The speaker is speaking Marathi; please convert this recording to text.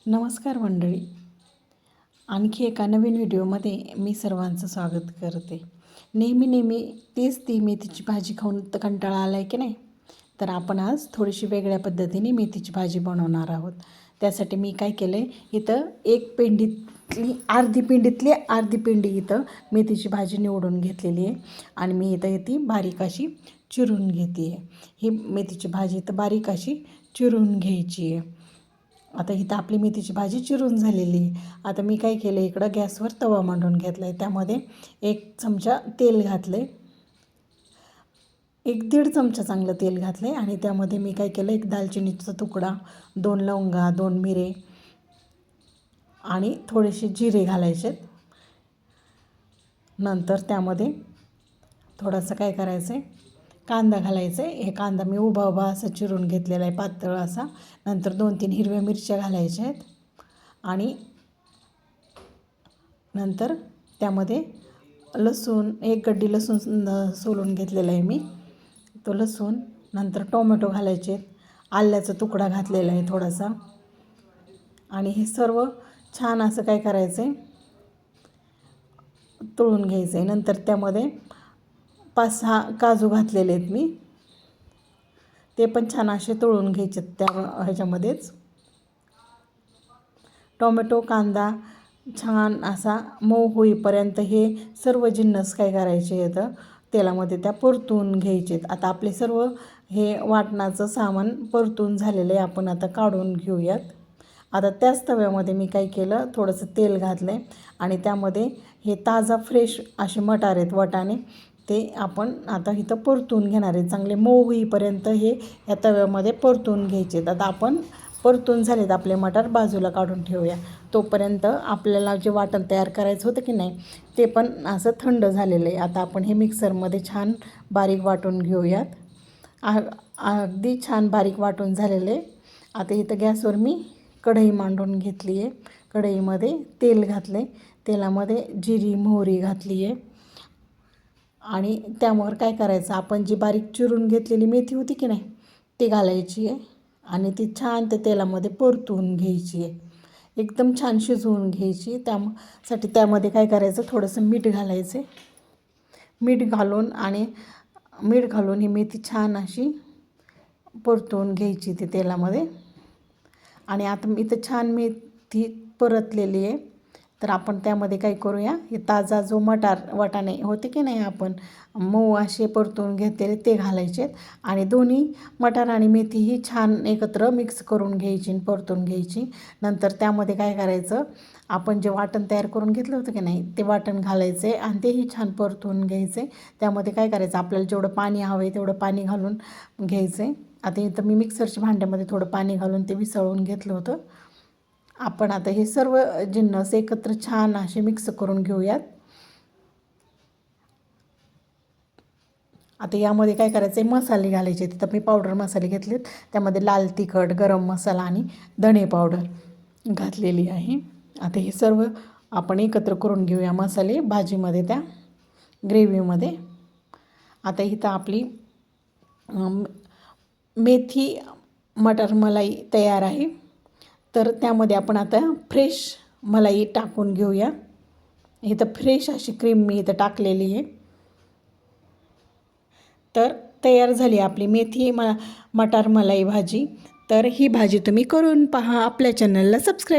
नमस्कार मंडळी, आणखी एका नवीन व्हिडिओमध्ये मी सर्वांचं स्वागत करते. नेहमी तेच ती मेथीची भाजी खाऊन तर कंटाळा आला आहे की नाही. तर आपण आज थोडीशी वेगळ्या पद्धतीने मेथीची भाजी बनवणार आहोत. त्यासाठी मी काय केलं आहे, इथं अर्धी पेंडी इथं मेथीची भाजी निवडून घेतलेली आहे आणि मी इथं ती बारीक अशी चिरून घेते आहे. ही मेथीची भाजी इथं बारीक अशी चिरून घ्यायची आहे. आता इथं आपली मेथीची भाजी चिरून झालेली आहे. आता मी काय केलं, इकडं गॅसवर तवा मांडून घेतला आहे. त्यामध्ये 1 चमचा तेल घातलं आहे, 1-1.5 चमचा चांगलं तेल घातलं आहे आणि त्यामध्ये मी काय केलं, 1 दालचिनीचा तुकडा, 2 लवंगा, 2 मिरे आणि थोडेसे जिरे घालायचे. नंतर त्यामध्ये थोडासा काय करायचं आहे, कांदा घालायचा आहे. हे कांदा मी उभा असा चिरून घेतलेला आहे, पातळ असा. नंतर 2-3 हिरव्या मिरच्या घालायच्या आहेत आणि नंतर त्यामध्ये लसूण, 1 गड्डी लसूण सोलून घेतलेला आहे मी, तो लसूण. नंतर टोमॅटो घालायचे आहेत, आल्याचा तुकडा घातलेला आहे थोडासा आणि हे सर्व छान असं काय करायचं आहे, तळून घ्यायचं आहे. नंतर त्यामध्ये 5-6 काजू घातलेले आहेत मी, ते पण छान असे तळून घ्यायचे त्या ह्याच्यामध्येच. टोमॅटो, कांदा छान असा मऊ होईपर्यंत हे सर्व जिन्नस काय करायचे आहेत, तेलामध्ये त्या परतून घ्यायचे. आता आपले सर्व हे वाटणाचं सामान परतून झालेलं आहे, आपण आता काढून घेऊयात. आता त्याच तव्यामध्ये मी काय केलं, थोडंसं तेल घातलं आहे आणि त्यामध्ये हे ताजा फ्रेश असे मटार आहेत, वाटाणे, ते आपण आता इथं परतून घेणार आहे. चांगले मऊ होईपर्यंत हे या तव्यामध्ये परतून घ्यायचे. आता आपण परतून झालेत आपले मटार, बाजूला काढून ठेवूया. तोपर्यंत आपल्याला जे वाटण तयार करायचं होतं की नाही, ते पण असं थंड झालेलं आहे. आता आपण हे मिक्सरमध्ये छान बारीक वाटून घेऊयात. अगदी छान बारीक वाटून झालेलं आहे. आता इथं गॅसवर मी कढई मांडून घेतली आहे. कढईमध्ये तेल घातले, तेलामध्ये जिरी मोहरी घातली आहे आणि त्यावर काय करायचं, आपण जी बारीक चिरून घेतलेली मेथी होती की नाही, ती घालायची आहे आणि ती छान त्या तेलामध्ये परतून घ्यायची आहे, एकदम छान शिजवून घ्यायची. त्यासाठी त्यामध्ये काय करायचं, थोडंसं मीठ घालायचं. मीठ घालून ही मेथी छान अशी परतून घ्यायची ते तेलामध्ये. आणि आता इथं छान मेथी परतलेली आहे. तर आपण त्यामध्ये काय करूया, हे ताजा जो वाटाणे होते की नाही, आपण मऊ असे परतून घेतलेले ते घालायचे आणि दोन्ही मटार आणि मेथी ही छान एकत्र मिक्स करून घ्यायची आणि परतून घ्यायची. नंतर त्यामध्ये काय करायचं, आपण जे वाटण तयार करून घेतलं होतं की नाही, ते वाटण घालायचे आणि तेही छान परतून घ्यायचे. त्यामध्ये काय करायचं, आपल्याला जेवढं पाणी हवं आहे तेवढं पाणी घालून घ्यायचं. आता इथं मी मिक्सरच्या भांड्यामध्ये थोडं पाणी घालून ते विसळून घेतलं होतं. आपण आता हे सर्व जिन्नस एकत्र छान असे मिक्स करून घेऊयात. आता यामध्ये काय करायचं आहे, मसाले घालायचे. तिथं मी पावडर मसाले घेतलेत, त्यामध्ये लाल तिखट, गरम मसाला आणि धणे पावडर घातलेली आहे. आता हे सर्व आपण एकत्र करून घेऊया मसाले भाजीमध्ये, त्या ग्रेव्हीमध्ये. आता इथं आपली मेथी मटर मलाई तयार आहे. तर त्यामध्ये आपण आता फ्रेश मलाई टाकून घेऊया. इथं फ्रेश अशी क्रीम मी इथं टाकलेली आहे. तर तयार झाली आपली मेथी मटार मलाई भाजी. तर ही भाजी तुम्ही करून पहा. आपल्या चॅनलला सबस्क्राईब